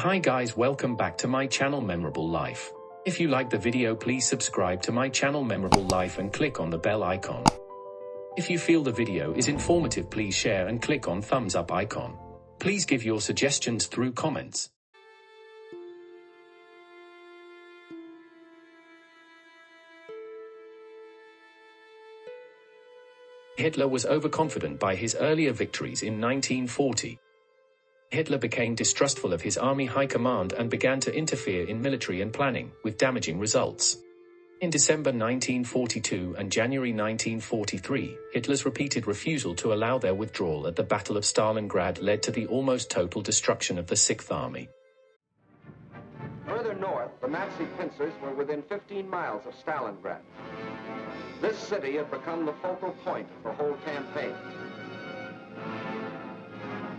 Hi guys, welcome back to my channel Memorable Life. If you like the video, please subscribe to my channel Memorable Life and click on the bell icon. If you feel the video is informative, please share and click on thumbs up icon. Please give your suggestions through comments. Hitler was overconfident by his earlier victories in 1940. Hitler became distrustful of his army high command and began to interfere in military and planning, with damaging results. In December 1942 and January 1943, Hitler's repeated refusal to allow their withdrawal at the Battle of Stalingrad led to the almost total destruction of the Sixth Army. Further north, the Nazi pincers were within 15 miles of Stalingrad. This city had become the focal point of the whole campaign.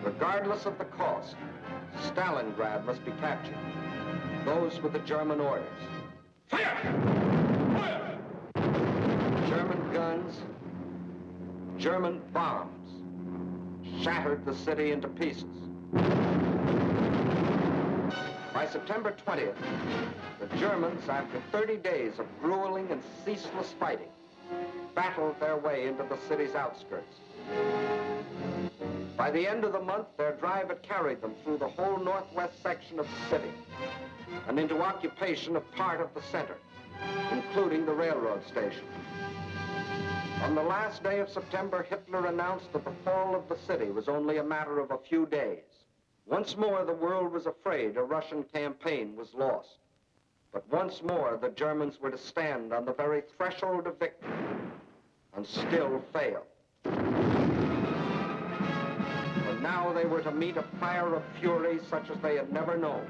Regardless of the cost, Stalingrad must be captured. Those were the German orders. Fire! Fire! German guns, German bombs shattered the city into pieces. By September 20th, the Germans, after 30 days of grueling and ceaseless fighting, battled their way into the city's outskirts. By the end of the month, their drive had carried them through the whole northwest section of the city and into occupation of part of the center, including the railroad station. On the last day of September, Hitler announced that the fall of the city was only a matter of a few days. Once more, the world was afraid a Russian campaign was lost. But once more, the Germans were to stand on the very threshold of victory and still fail. But now they were to meet a fire of fury such as they had never known.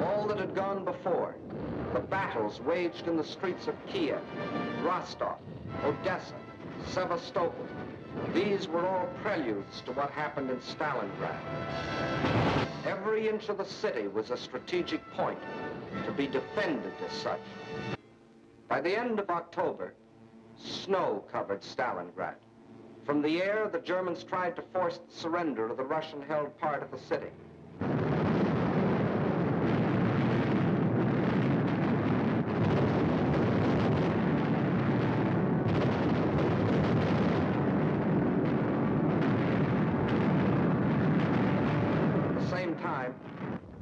All that had gone before, the battles waged in the streets of Kiev, Rostov, Odessa, Sevastopol, these were all preludes to what happened in Stalingrad. Every inch of the city was a strategic point, to be defended as such. By the end of October, snow covered Stalingrad. From the air, the Germans tried to force the surrender of the Russian-held part of the city. At the same time,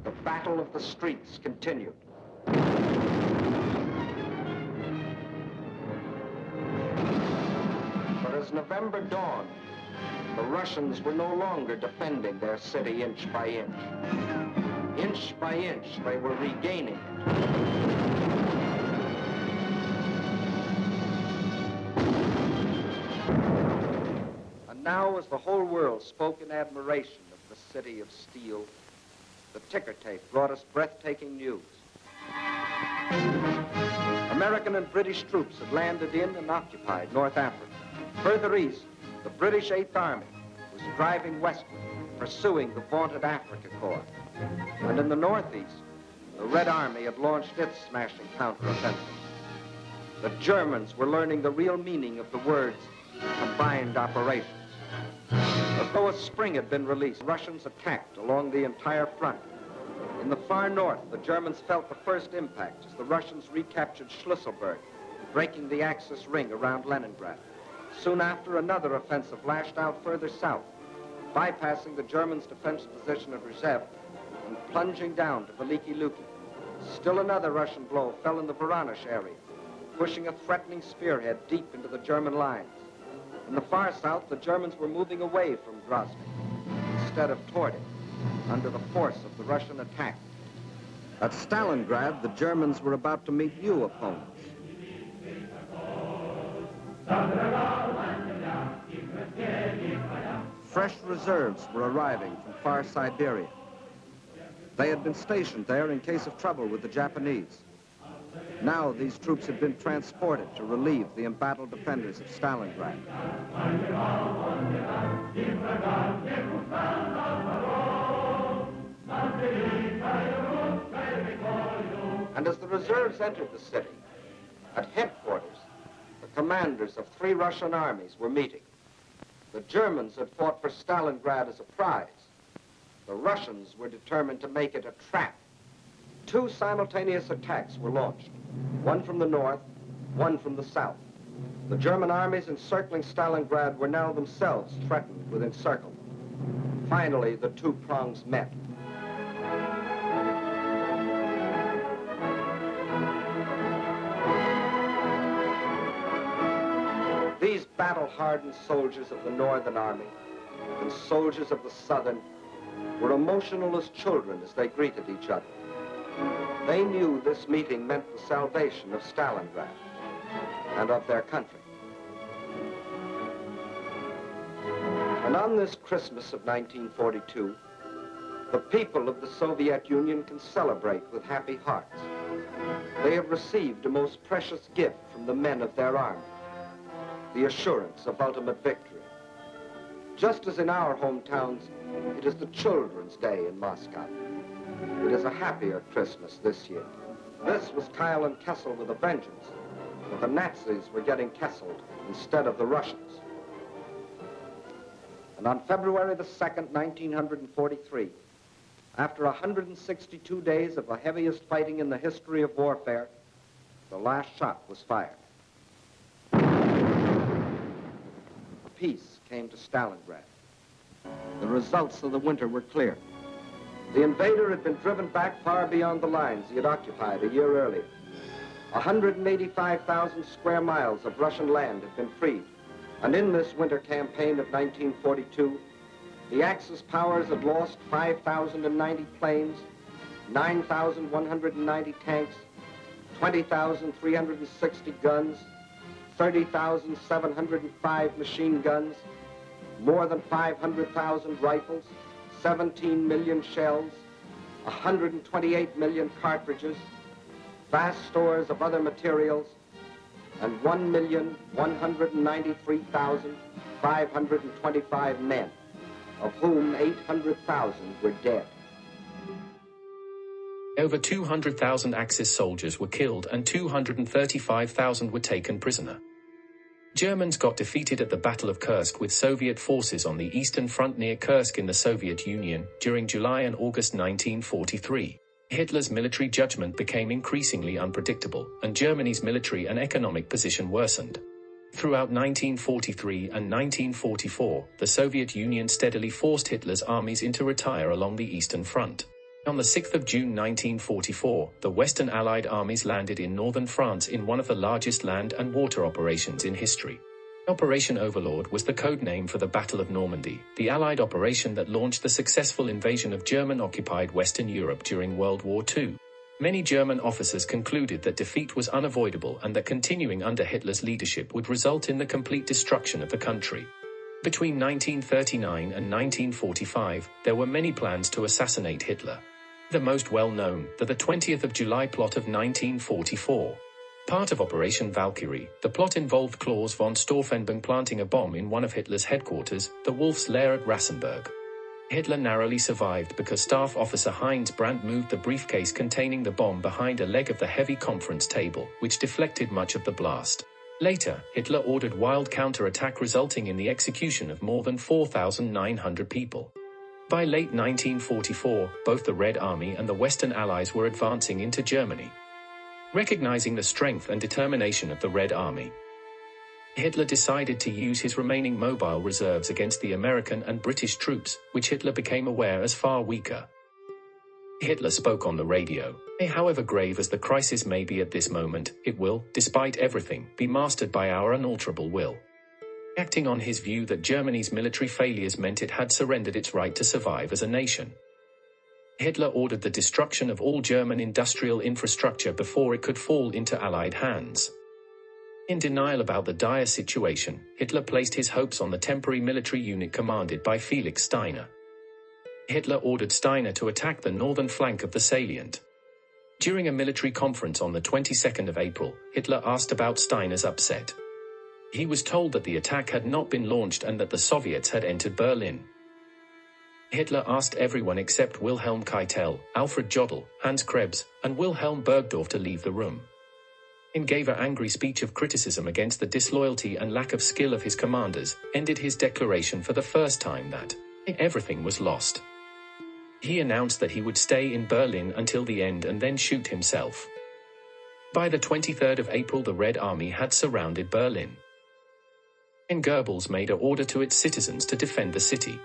the battle of the streets continued. As November dawned, the Russians were no longer defending their city inch by inch. Inch by inch, they were regaining it. And now, as the whole world spoke in admiration of the city of steel, the ticker tape brought us breathtaking news. American and British troops had landed in and occupied North Africa. Further east, the British Eighth Army was driving westward, pursuing the vaunted Africa Corps. And in the northeast, the Red Army had launched its smashing counteroffensive. The Germans were learning the real meaning of the words combined operations. As though a spring had been released, Russians attacked along the entire front. In the far north, the Germans felt the first impact as the Russians recaptured Schlüsselburg, breaking the Axis ring around Leningrad. Soon after, another offensive lashed out further south, bypassing the Germans' defense position at Rzhev and plunging down to Veliki Luki. Still another Russian blow fell in the Voronezh area, pushing a threatening spearhead deep into the German lines. In the far south, the Germans were moving away from Grozny instead of toward it, under the force of the Russian attack. At Stalingrad, the Germans were about to meet new opponents. Fresh reserves were arriving from far Siberia. They had been stationed there in case of trouble with the Japanese. Now these troops had been transported to relieve the embattled defenders of Stalingrad. And as the reserves entered the city, at headquarters, the commanders of 3 Russian armies were meeting. The Germans had fought for Stalingrad as a prize. The Russians were determined to make it a trap. 2 simultaneous attacks were launched, one from the north, one from the south. The German armies encircling Stalingrad were now themselves threatened with encirclement. Finally, the 2 prongs met. These battle-hardened soldiers of the Northern Army and soldiers of the Southern were emotional as children as they greeted each other. They knew this meeting meant the salvation of Stalingrad and of their country. And on this Christmas of 1942, the people of the Soviet Union can celebrate with happy hearts. They have received a most precious gift from the men of their army, the assurance of ultimate victory. Just as in our hometowns, it is the Children's Day in Moscow. It is a happier Christmas this year. This was Kyle and Kessel with a vengeance, but the Nazis were getting Kesseled instead of the Russians. And on February the 2nd, 1943, after 162 days of the heaviest fighting in the history of warfare, the last shot was fired. Peace came to Stalingrad. The results of the winter were clear. The invader had been driven back far beyond the lines he had occupied a year earlier. 185,000 square miles of Russian land had been freed. And in this winter campaign of 1942, the Axis powers had lost 5,090 planes, 9,190 tanks, 20,360 guns, 30,705 machine guns, more than 500,000 rifles, 17 million shells, 128 million cartridges, vast stores of other materials, and 1,193,525 men, of whom 800,000 were dead. Over 200,000 Axis soldiers were killed and 235,000 were taken prisoner. Germans got defeated at the Battle of Kursk with Soviet forces on the Eastern Front near Kursk in the Soviet Union during July and August 1943. Hitler's military judgment became increasingly unpredictable, and Germany's military and economic position worsened. Throughout 1943 and 1944, the Soviet Union steadily forced Hitler's armies into retire along the Eastern Front. On the 6th of June 1944, the Western Allied armies landed in northern France in one of the largest land and water operations in history. Operation Overlord was the code name for the Battle of Normandy, the Allied operation that launched the successful invasion of German-occupied Western Europe during World War II. Many German officers concluded that defeat was unavoidable and that continuing under Hitler's leadership would result in the complete destruction of the country. Between 1939 and 1945, there were many plans to assassinate Hitler. The most well-known, the 20th of July plot of 1944. Part of Operation Valkyrie, the plot involved Klaus von Stauffenberg planting a bomb in one of Hitler's headquarters, the Wolf's Lair at Rassenberg. Hitler narrowly survived because Staff Officer Heinz Brandt moved the briefcase containing the bomb behind a leg of the heavy conference table, which deflected much of the blast. Later, Hitler ordered wild counterattack resulting in the execution of more than 4,900 people. By late 1944, both the Red Army and the Western Allies were advancing into Germany. Recognizing the strength and determination of the Red Army, Hitler decided to use his remaining mobile reserves against the American and British troops, which Hitler became aware as far weaker. Hitler spoke on the radio. However grave as the crisis may be at this moment, it will, despite everything, be mastered by our unalterable will. Acting on his view that Germany's military failures meant it had surrendered its right to survive as a nation, Hitler ordered the destruction of all German industrial infrastructure before it could fall into Allied hands. In denial about the dire situation, Hitler placed his hopes on the temporary military unit commanded by Felix Steiner. Hitler ordered Steiner to attack the northern flank of the salient. During a military conference on the 22nd of April, Hitler asked about Steiner's upset. He was told that the attack had not been launched and that the Soviets had entered Berlin. Hitler asked everyone except Wilhelm Keitel, Alfred Jodl, Hans Krebs, and Wilhelm Bergdorf to leave the room. and gave an angry speech of criticism against the disloyalty and lack of skill of his commanders, ended his declaration for the first time that everything was lost. He announced that he would stay in Berlin until the end and then shoot himself. By the 23rd of April, the Red Army had surrounded Berlin, and Goebbels made an order to its citizens to defend the city.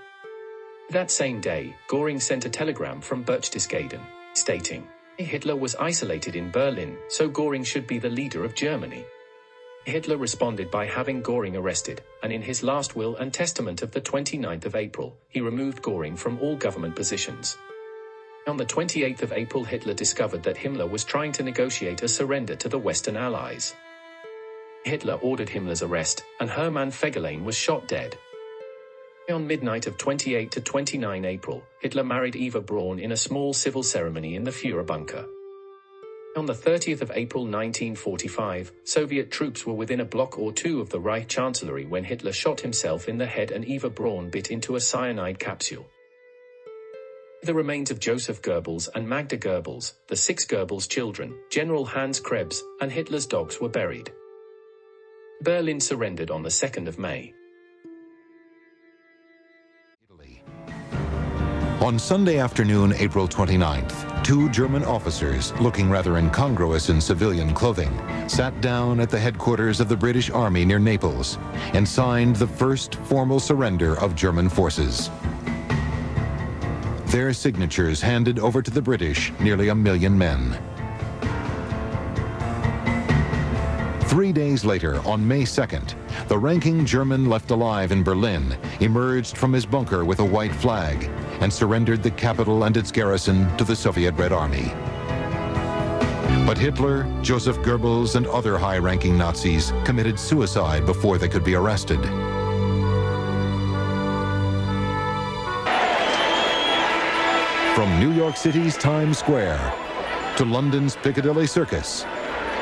That same day, Göring sent a telegram from Berchtesgaden, stating, Hitler was isolated in Berlin, so Göring should be the leader of Germany. Hitler responded by having Göring arrested, and in his last will and testament of the 29th of April, he removed Göring from all government positions. On the 28th of April, Hitler discovered that Himmler was trying to negotiate a surrender to the Western Allies. Hitler ordered Himmler's arrest, and Hermann Fegelein was shot dead. On midnight of 28 to 29 April, Hitler married Eva Braun in a small civil ceremony in the Führer bunker. On the 30th of April 1945, Soviet troops were within a block or two of the Reich Chancellery when Hitler shot himself in the head and Eva Braun bit into a cyanide capsule. The remains of Joseph Goebbels and Magda Goebbels, the 6 Goebbels children, General Hans Krebs, and Hitler's dogs were buried. Berlin surrendered on the 2nd of May. On Sunday afternoon, April 29th, 2 German officers, looking rather incongruous in civilian clothing, sat down at the headquarters of the British Army near Naples and signed the first formal surrender of German forces. Their signatures handed over to the British nearly 1 million men. 3 days later, on May 2nd, the ranking German left alive in Berlin emerged from his bunker with a white flag and surrendered the capital and its garrison to the Soviet Red Army. But Hitler, Joseph Goebbels, and other high-ranking Nazis committed suicide before they could be arrested. From New York City's Times Square to London's Piccadilly Circus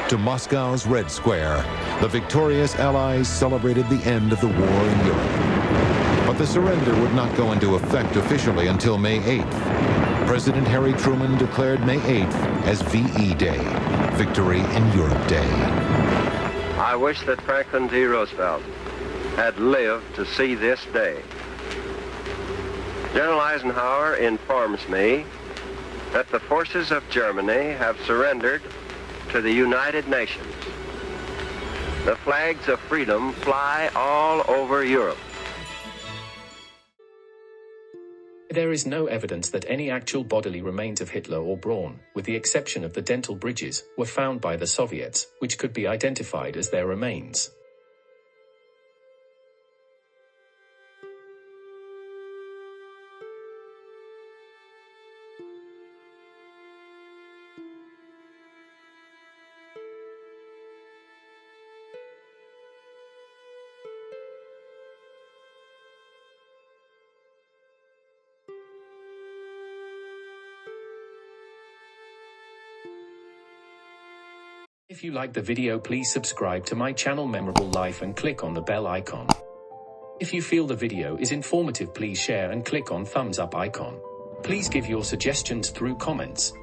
to Moscow's Red Square, the victorious Allies celebrated the end of the war in Europe. But the surrender would not go into effect officially until May 8th. President Harry Truman declared May 8th as VE Day, Victory in Europe Day. I wish that Franklin D. Roosevelt had lived to see this day. General Eisenhower informs me that the forces of Germany have surrendered to the United Nations. The flags of freedom fly all over Europe. There is no evidence that any actual bodily remains of Hitler or Braun, with the exception of the dental bridges, were found by the Soviets, which could be identified as their remains. If you like the video, please subscribe to my channel Memorable Life and click on the bell icon. If you feel the video is informative, please share and click on thumbs up icon. Please give your suggestions through comments.